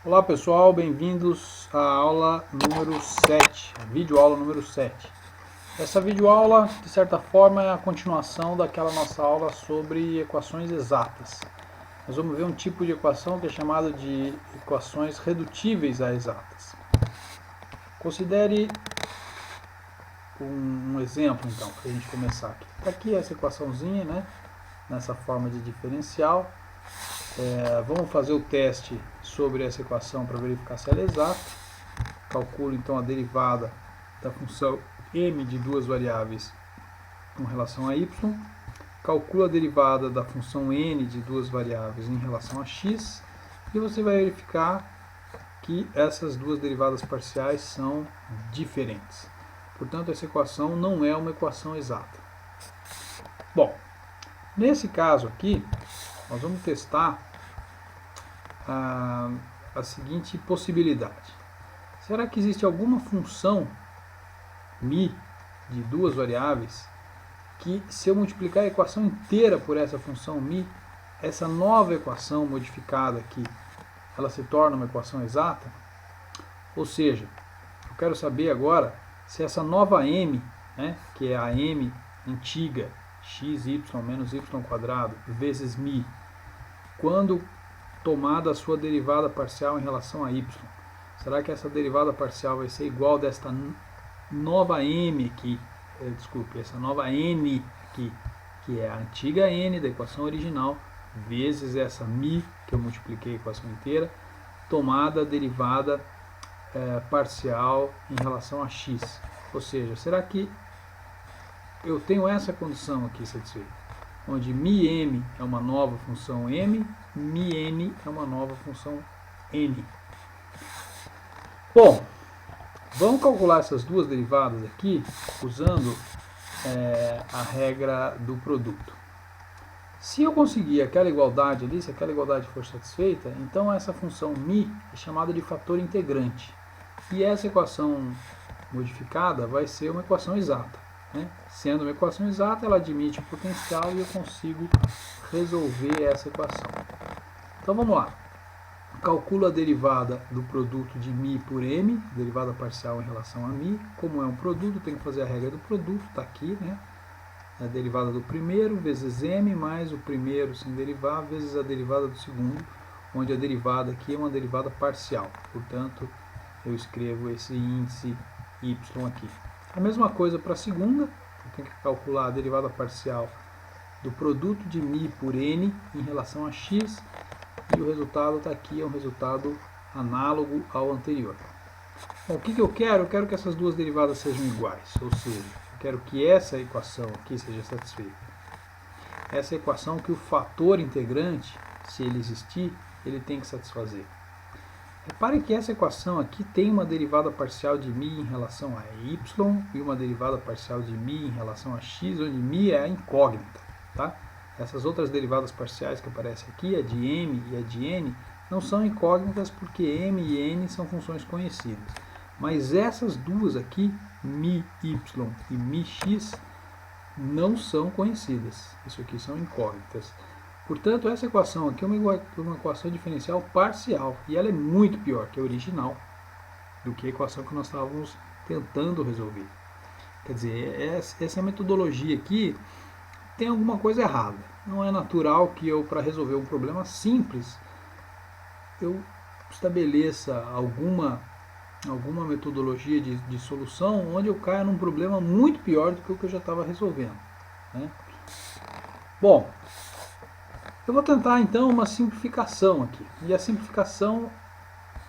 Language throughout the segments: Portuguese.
Olá pessoal, bem-vindos à aula número 7, a videoaula número 7. Essa videoaula, de certa forma, é a continuação daquela nossa aula sobre equações exatas. Nós vamos ver um tipo de equação que é chamado de equações redutíveis a exatas. Considere um exemplo, então, para a gente começar aqui. Aqui essa equaçãozinha, né, nessa forma de diferencial. Vamos fazer o teste sobre essa equação para verificar se ela é exata. Calculo então a derivada da função m de duas variáveis com relação a y. Calculo a derivada da função n de duas variáveis em relação a x. E você vai verificar que essas duas derivadas parciais são diferentes. Portanto, essa equação não é uma equação exata. Bom, nesse caso aqui, nós vamos testar a seguinte possibilidade. Será que existe alguma função μ de duas variáveis que, se eu multiplicar a equação inteira por essa função μ, essa nova equação modificada aqui, ela se torna uma equação exata? Ou seja, eu quero saber agora se essa nova m, né, que é a m antiga, xy menos y quadrado vezes μ, quando tomada a sua derivada parcial em relação a y, será que essa derivada parcial vai ser igual desta nova m aqui, essa nova n aqui, que é a antiga n da equação original, vezes essa μ, que eu multipliquei a equação inteira, tomada a derivada parcial em relação a x. Ou seja, será que eu tenho essa condição aqui satisfeita, onde μm é uma nova função m, μn é uma nova função n. Bom, vamos calcular essas duas derivadas aqui usando a regra do produto. Se eu conseguir aquela igualdade ali, se aquela igualdade for satisfeita, então essa função μ é chamada de fator integrante. E essa equação modificada vai ser uma equação exata. Né? Sendo uma equação exata, ela admite o potencial e eu consigo resolver essa equação. Então vamos lá. Calculo a derivada do produto de μ por m, derivada parcial em relação a μ. Como é um produto, tem que fazer a regra do produto, está aqui, né? A derivada do primeiro vezes m mais o primeiro sem derivar vezes a derivada do segundo, onde a derivada aqui é uma derivada parcial. Portanto, eu escrevo esse índice y aqui. A mesma coisa para a segunda, eu tenho que calcular a derivada parcial do produto de μ por n em relação a x, e o resultado está aqui, é um resultado análogo ao anterior. Bom, o que eu quero? Eu quero que essas duas derivadas sejam iguais, ou seja, eu quero que essa equação aqui seja satisfeita. Essa equação que o fator integrante, se ele existir, ele tem que satisfazer. Repare que essa equação aqui tem uma derivada parcial de μ em relação a y e uma derivada parcial de μ em relação a x, onde μ é a incógnita. Tá? Essas outras derivadas parciais que aparecem aqui, a de m e a de n, não são incógnitas porque m e n são funções conhecidas. Mas essas duas aqui, μy e μx, não são conhecidas. Isso aqui são incógnitas. Portanto, essa equação aqui é uma equação diferencial parcial, e ela é muito pior que a original do que a equação que nós estávamos tentando resolver. Quer dizer, essa metodologia aqui tem alguma coisa errada. Não é natural que eu, para resolver um problema simples, eu estabeleça alguma metodologia de solução onde eu caia num problema muito pior do que o que eu já estava resolvendo. Né? Bom, eu vou tentar então uma simplificação aqui. E a simplificação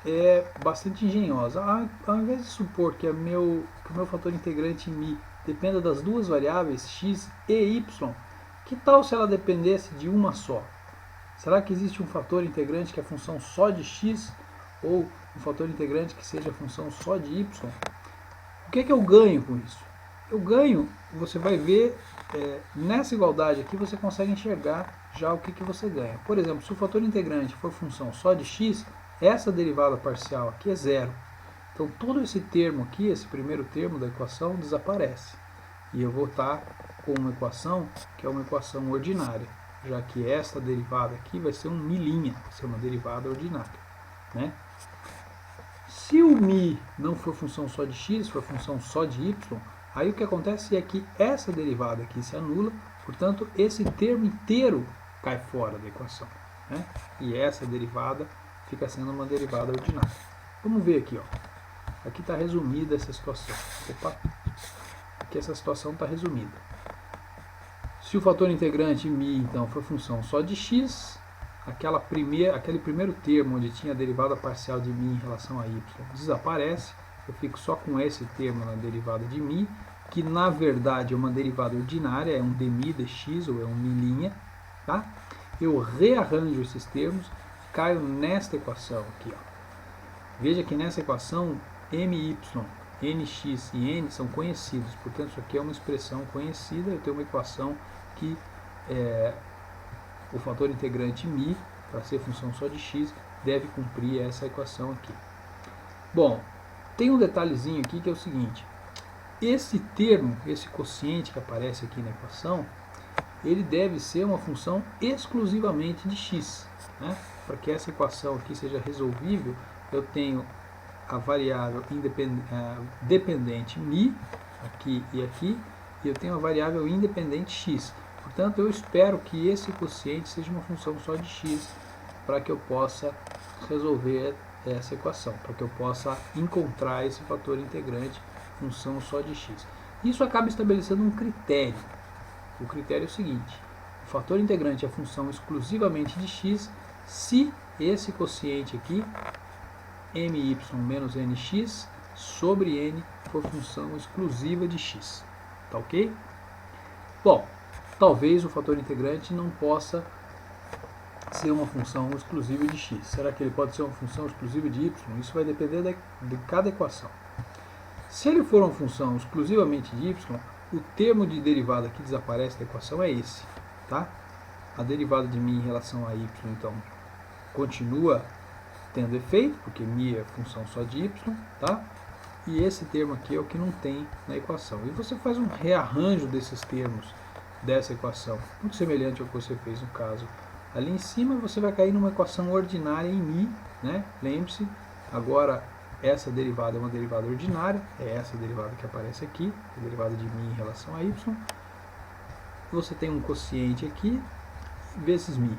é bastante engenhosa. Ao invés de supor que o meu fator integrante μ dependa das duas variáveis x e y, que tal se ela dependesse de uma só? Será que existe um fator integrante que é função só de x ou um fator integrante que seja função só de y? O que eu ganho com isso? Eu ganho, você vai ver, nessa igualdade aqui você consegue enxergar já o que você ganha. Por exemplo, se o fator integrante for função só de x, essa derivada parcial aqui é zero. Então todo esse termo aqui, esse primeiro termo da equação, desaparece. E eu vou estar com uma equação que é uma equação ordinária, já que esta derivada aqui vai ser um μ', vai ser uma derivada ordinária. né? Se o mi não for função só de x, for função só de y, aí o que acontece é que essa derivada aqui se anula, portanto, esse termo inteiro cai fora da equação, né? E essa derivada fica sendo uma derivada ordinária. Vamos ver aqui, ó. Aqui está resumida essa situação. Opa. Aqui essa situação está resumida. Se o fator integrante μ, então, for função só de x, aquele primeiro termo onde tinha a derivada parcial de μ em relação a y desaparece. Eu fico só com esse termo na derivada de μ, que na verdade é uma derivada ordinária, é um dmi dx, ou é um μ', tá? Eu rearranjo esses termos, caio nesta equação aqui, ó. Veja que nessa equação my, nx e n são conhecidos, portanto isso aqui é uma expressão conhecida. Eu tenho uma equação que o fator integrante μ, para ser função só de x, deve cumprir essa equação aqui. Bom, tem um detalhezinho aqui que é o seguinte: esse termo, esse quociente que aparece aqui na equação, ele deve ser uma função exclusivamente de x, né? Para que essa equação aqui seja resolvível, eu tenho a variável dependente μ, aqui e aqui, e eu tenho a variável independente x. Portanto, eu espero que esse quociente seja uma função só de x, para que eu possa resolver essa equação, para que eu possa encontrar esse fator integrante função só de x. Isso acaba estabelecendo um critério. O critério é o seguinte: o fator integrante é função exclusivamente de x se esse quociente aqui, my menos nx, sobre n for função exclusiva de x. Tá ok? Bom, talvez o fator integrante não possa ser uma função exclusiva de x. Será que ele pode ser uma função exclusiva de y? Isso vai depender de cada equação. Se ele for uma função exclusivamente de y, o termo de derivada que desaparece da equação é esse, tá? A derivada de μ em relação a y, então, continua tendo efeito, porque μ é função só de y, tá? E esse termo aqui é o que não tem na equação. E você faz um rearranjo desses termos dessa equação, muito semelhante ao que você fez no caso ali em cima. Você vai cair numa equação ordinária em μ, né? Lembre-se, agora essa derivada é uma derivada ordinária, é essa derivada que aparece aqui, a derivada de μ em relação a y. Você tem um quociente aqui, vezes μ.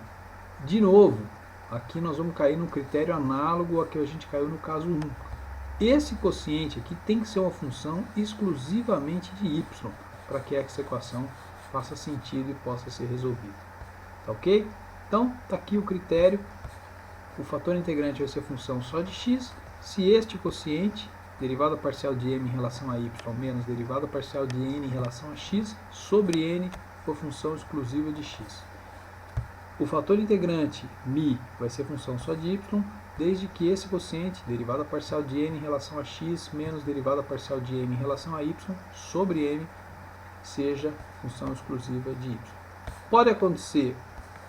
De novo, aqui nós vamos cair num critério análogo ao que a gente caiu no caso 1. Esse quociente aqui tem que ser uma função exclusivamente de y, para que essa equação faça sentido e possa ser resolvida. Tá ok? Então, está aqui o critério. O fator integrante vai ser função só de x, se este quociente, derivada parcial de m em relação a y, menos derivada parcial de n em relação a x, sobre n, for função exclusiva de x. O fator integrante μ vai ser função só de y, desde que esse quociente, derivada parcial de n em relação a x, menos derivada parcial de m em relação a y, sobre n, seja função exclusiva de y. Pode acontecer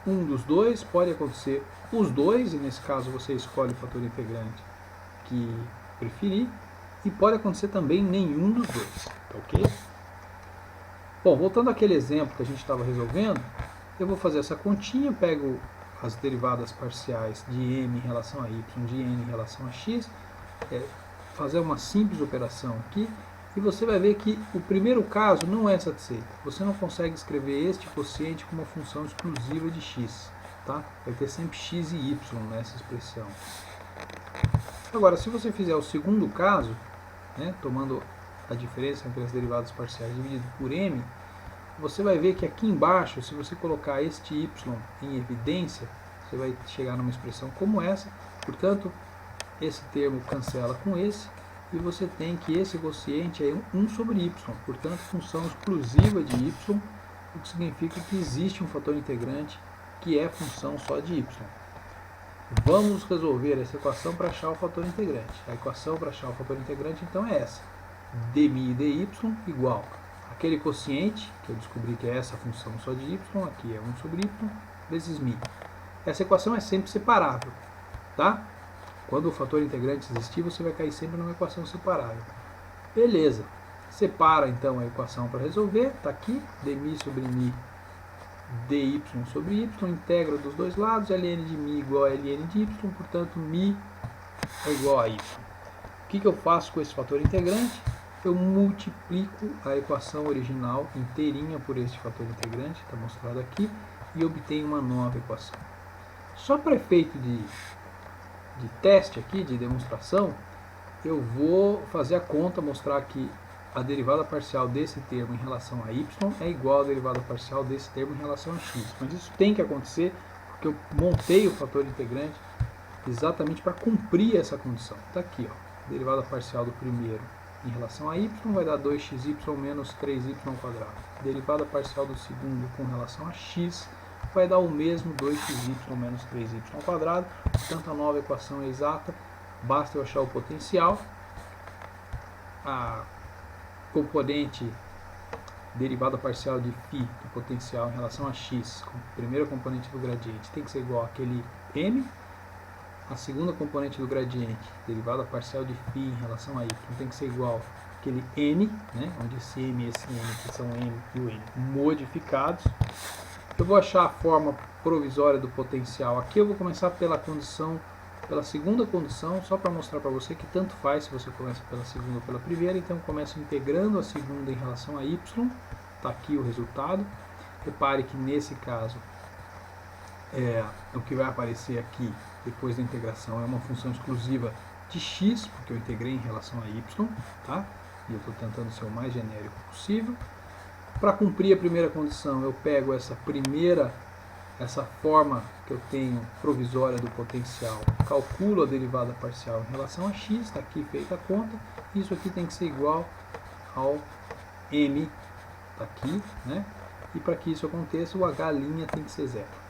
um dos dois, pode acontecer os dois, e nesse caso você escolhe o fator integrante que preferir, e pode acontecer também nenhum dos dois, tá ok? Bom, voltando àquele exemplo que a gente estava resolvendo, eu vou fazer essa continha, pego as derivadas parciais de m em relação a y, de n em relação a x, fazer uma simples operação aqui, e você vai ver que o primeiro caso não é satisfeito. Você não consegue escrever este quociente como uma função exclusiva de x, tá? Vai ter sempre x e y nessa expressão. Agora, se você fizer o segundo caso, né, tomando a diferença entre as derivadas parciais dividido por m, você vai ver que aqui embaixo, se você colocar este y em evidência, você vai chegar numa expressão como essa. Portanto, esse termo cancela com esse, e você tem que esse quociente é 1 sobre y, portanto, função exclusiva de y, o que significa que existe um fator integrante que é função só de y. Vamos resolver essa equação para achar o fator integrante. A equação para achar o fator integrante, então, é essa. dμ dy igual aquele quociente, que eu descobri que é essa função só de y, aqui é 1 sobre y, vezes μ. Essa equação é sempre separável, tá? Quando o fator integrante existir, você vai cair sempre numa equação separável. Beleza. Separa, então, a equação para resolver. Está aqui, dμ sobre μ, dy sobre y, integra dos dois lados, ln de μ igual a ln de y, portanto, μ é igual a y. O que eu faço com esse fator integrante? Eu multiplico a equação original inteirinha por este fator integrante, está mostrado aqui, e obtenho uma nova equação. Só para efeito de teste aqui, de demonstração, eu vou fazer a conta, mostrar que a derivada parcial desse termo em relação a y é igual à derivada parcial desse termo em relação a x. Mas isso tem que acontecer porque eu montei o fator integrante exatamente para cumprir essa condição. Está aqui, ó, derivada parcial do primeiro em relação a y vai dar 2xy menos 3y quadrado. Derivada parcial do segundo com relação a x vai dar o mesmo 2xy menos 3y quadrado. Portanto, a nova equação é exata. Basta eu achar o potencial. A componente derivada parcial de φ do potencial em relação a x, primeira componente do gradiente, tem que ser igual àquele m. A segunda componente do gradiente, derivada parcial de φ em relação a y, tem que ser igual àquele n, né, onde esse m e esse n, que são m e o n, modificados. Eu vou achar a forma provisória do potencial. Aqui eu vou começar pela segunda condição, só para mostrar para você que tanto faz se você começa pela segunda ou pela primeira. Então eu começo integrando a segunda em relação a y, está aqui o resultado. Repare que nesse caso, o que vai aparecer aqui depois da integração é uma função exclusiva de x, porque eu integrei em relação a y, tá? E eu estou tentando ser o mais genérico possível. Para cumprir a primeira condição, eu pego essa forma que eu tenho provisória do potencial, calculo a derivada parcial em relação a x, está aqui feita a conta, isso aqui tem que ser igual ao m, está aqui, né? E para que isso aconteça, o h' tem que ser zero.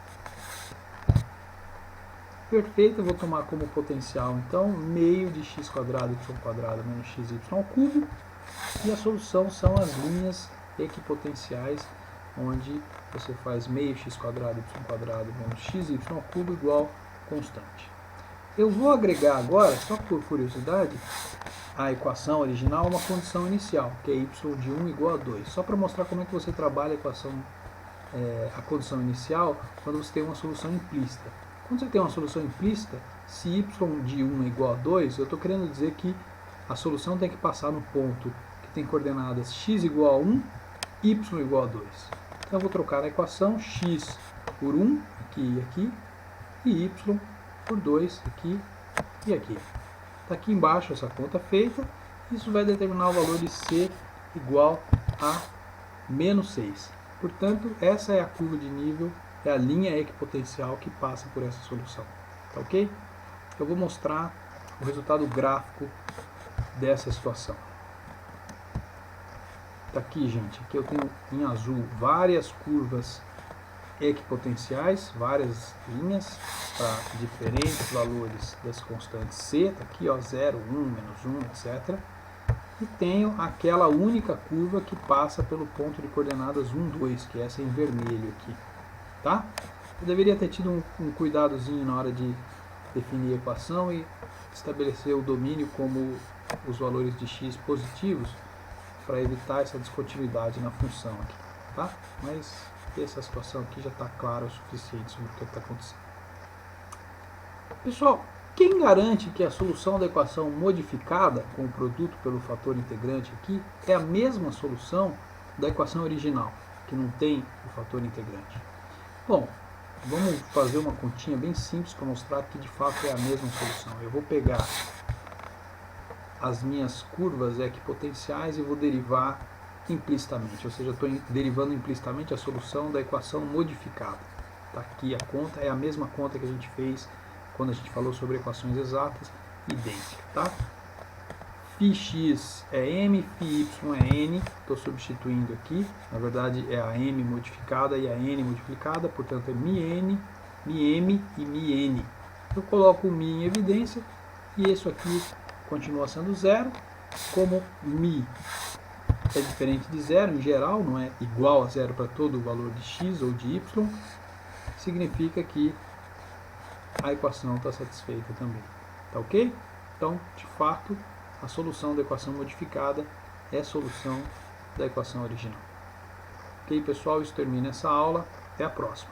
Perfeito, eu vou tomar como potencial, então, meio de x quadrado y menos xy ao cubo, e a solução são as linhas equipotenciais, onde você faz meio x quadrado y menos xy ao cubo igual constante. Eu vou agregar agora, só por curiosidade, a equação original uma condição inicial, que é y de 1 igual a 2. Só para mostrar como é que você trabalha a condição inicial quando você tem uma solução implícita. Quando você tem uma solução implícita, se y de 1 é igual a 2, eu estou querendo dizer que a solução tem que passar no ponto que tem coordenadas x igual a 1, y igual a 2. Então eu vou trocar a equação x por 1, aqui e aqui, e y por 2, aqui e aqui. Está aqui embaixo essa conta feita, isso vai determinar o valor de c igual a menos 6. Portanto, essa é a curva de nível, é a linha equipotencial que passa por essa solução. Tá ok? Eu vou mostrar o resultado gráfico dessa situação. Tá aqui, gente, aqui eu tenho em azul várias curvas equipotenciais, várias linhas para diferentes valores das constantes c, tá aqui, ó, 0, 1, menos 1, etc. E tenho aquela única curva que passa pelo ponto de coordenadas 1, 2, que é essa em vermelho aqui, tá? Eu deveria ter tido um cuidadozinho na hora de definir a equação e estabelecer o domínio como os valores de x positivos, para evitar essa descontinuidade na função aqui, tá? Mas essa situação aqui já está clara o suficiente sobre o que está acontecendo. Pessoal, quem garante que a solução da equação modificada com o produto pelo fator integrante aqui é a mesma solução da equação original, que não tem o fator integrante? Bom, vamos fazer uma continha bem simples para mostrar que de fato é a mesma solução. Eu vou pegar as minhas curvas equipotenciais e vou derivar implicitamente, ou seja, estou derivando implicitamente a solução da equação modificada. Tá aqui a conta, é a mesma conta que a gente fez quando a gente falou sobre equações exatas, idêntica, tá? Φx é m, Φy é n, estou substituindo aqui, na verdade é a m modificada e a n multiplicada, portanto é μn, μm e μn. Eu coloco o μ em evidência e isso aqui continua sendo zero, como μ é diferente de zero em geral, não é igual a zero para todo o valor de x ou de y, significa que a equação está satisfeita também, tá ok? Então, de fato, a solução da equação modificada é a solução da equação original. Ok, pessoal? Isso termina essa aula, até a próxima.